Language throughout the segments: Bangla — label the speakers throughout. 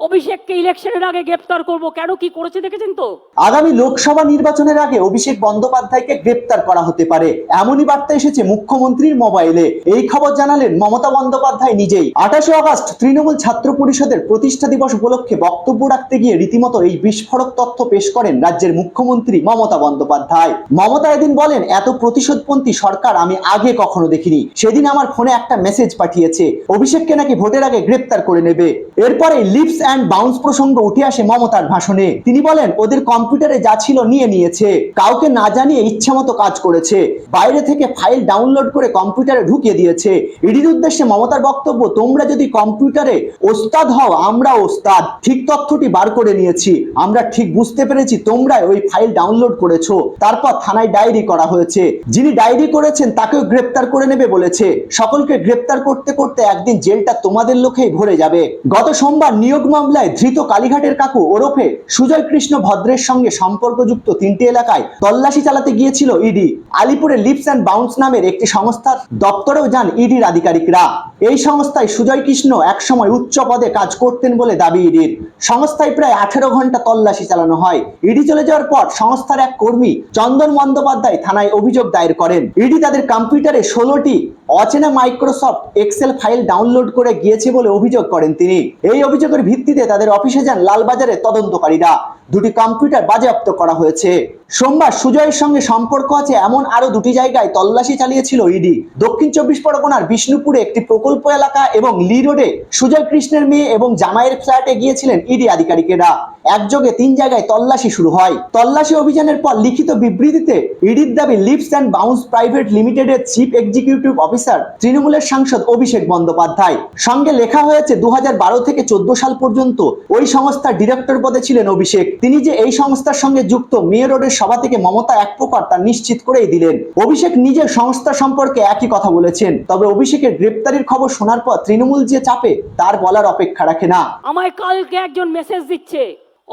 Speaker 1: অভিষেককে ইলেকশনের আগে গ্রেপ্তার করব, কেন কি করেছে দেখেছেন তো?
Speaker 2: আগামী লোকসভা নির্বাচনের আগে অভিষেক বন্দ্যোপাধ্যায়কে গ্রেপ্তার করা হতে পারে, এমনই বার্তা এসেছে মুখ্যমন্ত্রীর মোবাইলে। এই খবর জানালেন মমতা বন্দ্যোপাধ্যায় নিজেই। 28 আগস্ট তৃণমূল ছাত্র পরিষদের প্রতিষ্ঠা দিবস উপলক্ষে বক্তব্য রাখতে গিয়ে রীতিমতো এই বিস্ফোরক তথ্য পেশ করেন রাজ্যের মুখ্যমন্ত্রী মমতা বন্দ্যোপাধ্যায়। মমতা এদিন বলেন, এত প্রতিশোধপন্থী সরকার আমি আগে কখনো দেখিনি। সেদিন আমার ফোনে একটা মেসেজ পাঠিয়েছে, অভিষেককে নাকি ভোটের আগে গ্রেপ্তার করে নেবে। এরপরে লিপস অ্যান্ড বাউন্স প্রসঙ্গ উঠে আসে মমতার ভাষণে। তিনি বলেন, ওদের কম্পিউটারে যা ছিল নিয়ে নিয়েছে, কাউকে না জানিয়ে ইচ্ছামতো কাজ করেছে, বাইরে থেকে ফাইল ডাউনলোড করে কম্পিউটারে ঢুকিয়ে দিয়েছে। ইডির উদ্দেশ্যে মমতার বক্তব্য, তোমরা যদি কম্পিউটারে ওস্তাদ হও, আমরা ওস্তাদ। ঠিক তথ্যটি বার করে নিয়েছি, আমরা ঠিক বুঝতে পেরেছি তোমরা ওই ফাইল ডাউনলোড করেছো। তারপর থানায় ডায়েরি করা হয়েছে, যিনি ডায়েরি করেছেন তাকেও গ্রেপ্তার করে নেবে বলেছে। সকলকে গ্রেপ্তার করতে করতে একদিন জেলটা তোমাদের লোকেই ভরে যাবে। গত সোমবার নিয়োগ মামলায় ধৃত কালীঘাটের কাকু ওরফে সুজয় কৃষ্ণ ভদ্রের সঙ্গে সম্পর্কযুক্ত 3টি এলাকায় তল্লাশি চালাতে গিয়েছিল ইডি। আলিপুরে লিপস অ্যান্ড বাউন্স নামের একটি সংস্থার দপ্তরেও যান ইডির আধিকারিকরা। এই সংস্থায় সুজয় কৃষ্ণ একসময় উচ্চ পদে কাজ করতেন বলে দাবি ইডির। সংস্থায় প্রায় 18 ঘন্টা তল্লাশি চালানো হয়। ইডি চলে যাওয়ার পর সংস্থার এক কর্মী চন্দন বন্দ্যোপাধ্যায় থানায় অভিযোগ দায়ের করেন। ইডি তাদের কম্পিউটারে 16টি অচেনা মাইক্রোসফট এক্সেল ফাইল ডাউনলোড করে গিয়েছে বলে অভিযোগ করেন তিনি। এই অভিযোগের ভিত্তিতে তাদের অফিসে যান লালবাজারের তদন্তকারীরা। 2টি কম্পিউটার বাজেয়াপ্ত করা হয়েছে। সোমবার সুজয়ের সঙ্গে সম্পর্ক আছে এমন আরো 2টি জায়গায় তল্লাশি চালিয়েছিল ইডি। দক্ষিণ 24 পরগনার বিষ্ণুপুরে একটি প্রকল্প এলাকা এবং লি রোডে সুজয় কৃষ্ণের মেয়ে এবং জামাইয়ের ফ্ল্যাটে গিয়েছিলেন ইডি আধিকারিকেরা। একযোগে 3 জায়গায় তল্লাশি শুরু হয়। তল্লাশি অভিযানের পর লিখিত বিবৃতিতে ইডির দাবি, লিপস অ্যান্ড বাউন্স প্রাইভেট লিমিটেডের চিফ এক্সিকিউটিভ অফিসার তৃণমূলের সাংসদ অভিষেক বন্দ্যোপাধ্যায়। সঙ্গে লেখা হয়েছে 2012 থেকে 14 সাল পর্যন্ত ওই সংস্থার ডিরেক্টর পদে ছিলেন অভিষেক। তিনি যে এই সংস্থার সঙ্গে যুক্ত মেয়র রোডের সভা থেকে মমতা এক প্রকার তা নিশ্চিত করেই দিলেন। অভিষেক নিজের সংস্থা সম্পর্কে একই কথা বলেছেন। তবে অভিষেকের গ্রেপ্তারির খবর শোনার পর তৃণমূল যে চাপে তার বলার অপেক্ষা রাখে না।
Speaker 1: আমায় কালকে একজন মেসেজ দিচ্ছে,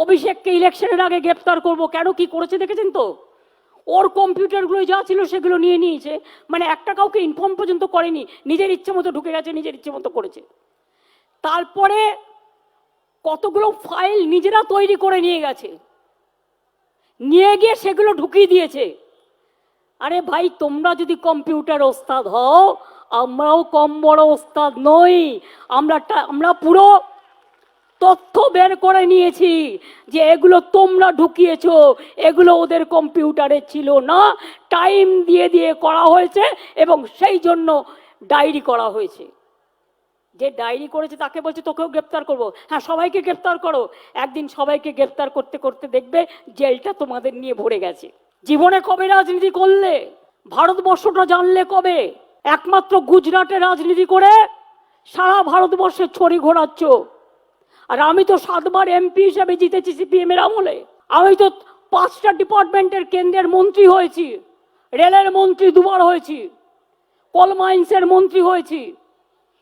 Speaker 1: অভিষেককে ইলেকশনের আগে গ্রেপ্তার করব, কেন কি করেছে দেখেছেন তো? ওর কম্পিউটারগুলো যা ছিল সেগুলো নিয়ে নিয়েছে, মানে একটা কাউকে ইনফর্ম পর্যন্ত করেনি, নিজের ইচ্ছে মতো ঢুকে গেছে, নিজের ইচ্ছে মতো করেছে। তারপরে কতগুলো ফাইল নিজেরা তৈরি করে নিয়ে গেছে, নিয়ে গিয়ে সেগুলো ঢুকিয়ে দিয়েছে। আরে ভাই, তোমরা যদি কম্পিউটার ওস্তাদ হও, আমরাও কম বড় ওস্তাদ নই। আমরা পুরো তথ্য বের করে নিয়েছি যে এগুলো তোমরা ঢুকিয়েছো, এগুলো ওদের কম্পিউটারে ছিল না, টাইম দিয়ে দিয়ে করা হয়েছে এবং সেই জন্য ডায়েরি করা হয়েছে। যে ডায়েরি করেছে তাকে বলছে তোকেও গ্রেপ্তার করবো। হ্যাঁ, সবাইকে গ্রেপ্তার করো। একদিন সবাইকে গ্রেপ্তার করতে করতে দেখবে জেলটা তোমাদের নিয়ে ভরে গেছে। জীবনে কবে রাজনীতি করলে? ভারতবর্ষটা জানলে কবে? একমাত্র গুজরাটে রাজনীতি করে সারা ভারতবর্ষে ছড়ি ঘোরাচ্ছ। আর আমি তো 7 বার এমপি হিসেবে জিতেছি সিপিএম এর আমলে। আমি তো 5টা ডিপার্টমেন্টের কেন্দ্রের মন্ত্রী হয়েছি, রেলের মন্ত্রী 2 বার হয়েছি, কোল মাইন্সের মন্ত্রী হয়েছি,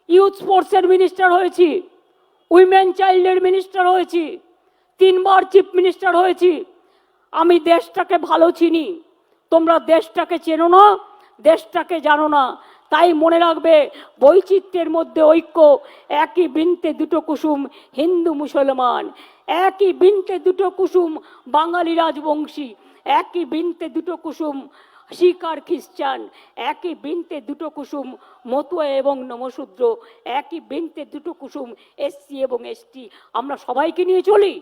Speaker 1: ইউথ স্পোর্টসের মিনিস্টার হয়েছি, উইমেন চাইল্ডের মিনিস্টার হয়েছি, 3 বার চিফ মিনিস্টার হয়েছি। আমি দেশটাকে ভালো চিনি, তোমরা দেশটাকে চেনো না, দেশটাকে জানো না। তাই মনে রাখবে, বৈচিত্র্যের মধ্যে ঐক্য। একই বৃন্তে 2টো কুসুম, হিন্দু মুসলমান। একই বৃন্তে 2টো কুসুম, বাঙালি রাজবংশী। একই বৃন্তে 2টো কুসুম, শিখ আর খ্রিস্টান। একই বৃন্তে 2টো কুসুম, মতুয়া এবং নমশূদ্র। একই বৃন্তে 2টো কুসুম, এসসি এবং এসটি। আমরা সবাইকে নিয়ে চলি।